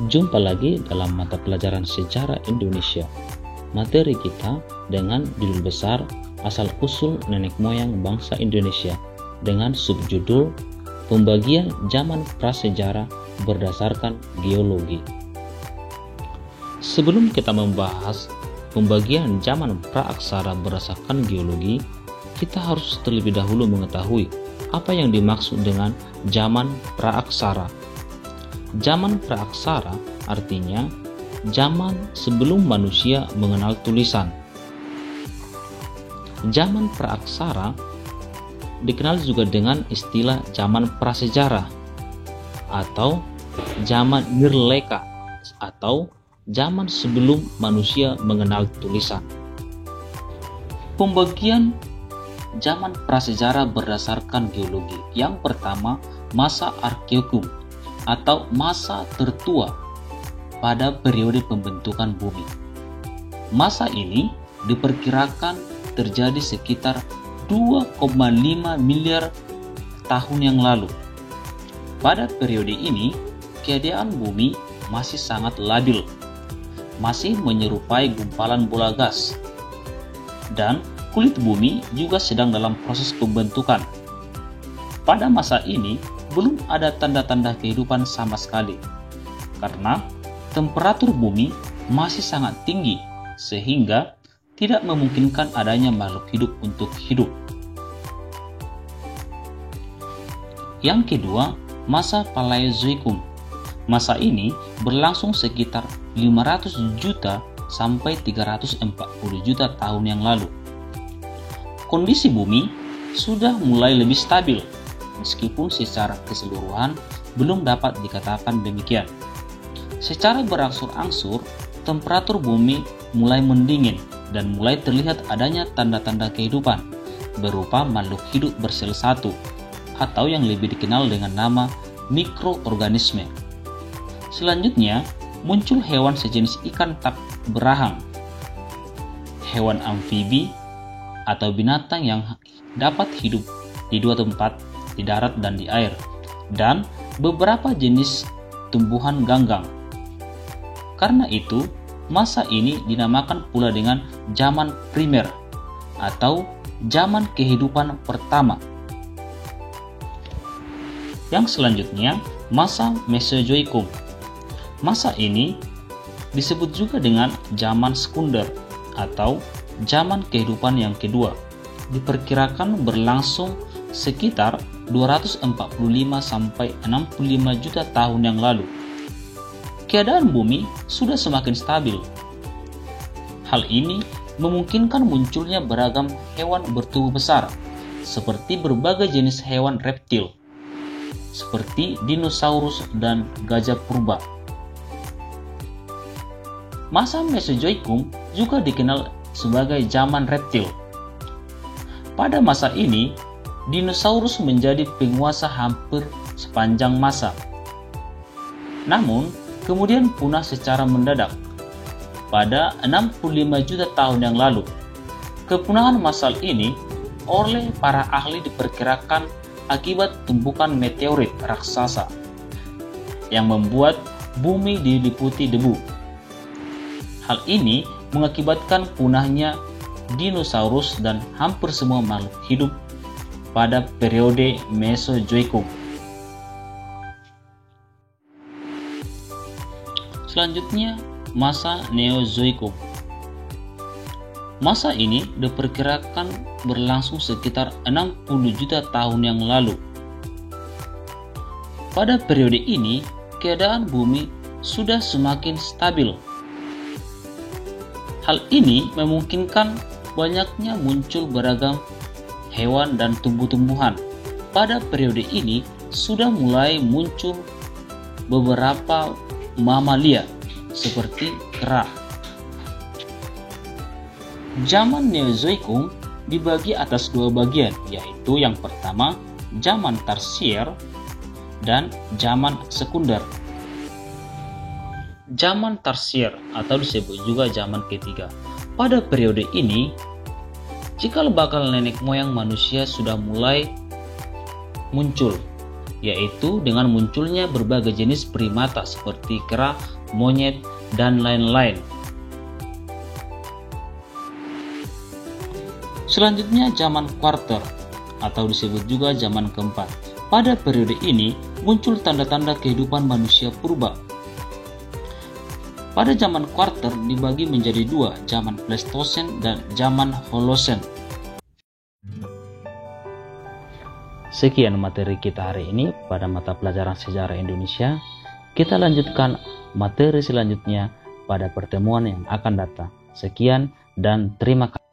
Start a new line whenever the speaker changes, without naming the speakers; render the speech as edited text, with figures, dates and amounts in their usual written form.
Jumpa lagi dalam mata pelajaran sejarah Indonesia. Materi kita dengan judul besar Asal-usul nenek moyang bangsa Indonesia dengan subjudul Pembagian zaman prasejarah berdasarkan geologi. Sebelum kita membahas pembagian zaman praaksara berdasarkan geologi, kita harus terlebih dahulu mengetahui apa yang dimaksud dengan zaman praaksara. Zaman praaksara artinya zaman sebelum manusia mengenal tulisan. Zaman praaksara dikenal juga dengan istilah zaman prasejarah atau zaman nirleka atau zaman sebelum manusia mengenal tulisan. Pembagian zaman prasejarah berdasarkan geologi. Yang pertama, masa Arkeokum atau masa tertua pada periode pembentukan bumi. Masa ini diperkirakan terjadi sekitar 2,5 miliar tahun yang lalu. Pada periode ini, keadaan bumi masih sangat labil, masih menyerupai gumpalan bola gas, dan kulit bumi juga sedang dalam proses pembentukan. Pada masa ini, belum ada tanda-tanda kehidupan sama sekali, karena temperatur bumi masih sangat tinggi, sehingga tidak memungkinkan adanya makhluk hidup untuk hidup. Yang kedua, masa Paleozoikum. Masa ini berlangsung sekitar 500 juta sampai 340 juta tahun yang lalu. Kondisi bumi sudah mulai lebih stabil, meskipun secara keseluruhan belum dapat dikatakan demikian. Secara berangsur-angsur, temperatur bumi mulai mendingin dan mulai terlihat adanya tanda-tanda kehidupan berupa makhluk hidup bersel satu atau yang lebih dikenal dengan nama mikroorganisme. Selanjutnya, muncul hewan sejenis ikan tak berahang, hewan amfibi atau binatang yang dapat hidup di dua tempat, di darat dan di air, dan beberapa jenis tumbuhan ganggang. Karena itu, masa ini dinamakan pula dengan zaman primer atau zaman kehidupan pertama. Yang selanjutnya, masa Mesozoikum. Masa ini disebut juga dengan zaman sekunder atau zaman kehidupan yang kedua. Diperkirakan berlangsung sekitar 245 sampai 65 juta tahun yang lalu. Keadaan bumi sudah semakin stabil. Hal ini memungkinkan munculnya beragam hewan bertubuh besar, seperti berbagai jenis hewan reptil, seperti dinosaurus dan gajah purba. Masa Mesozoikum juga dikenal sebagai zaman reptil. Pada masa ini, dinosaurus menjadi penguasa hampir sepanjang masa. Namun, kemudian punah secara mendadak pada 65 juta tahun yang lalu. Kepunahan massal ini oleh para ahli diperkirakan akibat tumpukan meteorit raksasa yang membuat bumi diliputi debu. Hal ini mengakibatkan punahnya dinosaurus dan hampir semua makhluk hidup pada periode Mesozoikum. Selanjutnya, masa Neozoikum. Masa ini diperkirakan berlangsung sekitar 60 juta tahun yang lalu. Pada periode ini, keadaan bumi sudah semakin stabil. Hal ini memungkinkan banyaknya muncul beragam hewan dan tumbuh-tumbuhan. Pada periode ini sudah mulai muncul beberapa mamalia seperti kera. Zaman Neozoikum dibagi atas dua bagian, yaitu yang pertama zaman Tersier dan zaman Sekunder. Zaman Tersier atau disebut juga zaman ketiga. Pada periode ini, cikal bakal nenek moyang manusia sudah mulai muncul, yaitu dengan munculnya berbagai jenis primata seperti kera monyet, dan lain-lain. Selanjutnya zaman kuarter atau disebut juga zaman keempat. Pada periode ini muncul tanda-tanda kehidupan manusia purba. Pada zaman kuarter dibagi menjadi dua, zaman Pleistosen dan zaman Holosen. Sekian materi kita hari ini pada mata pelajaran sejarah Indonesia. Kita lanjutkan materi selanjutnya pada pertemuan yang akan datang. Sekian dan terima kasih.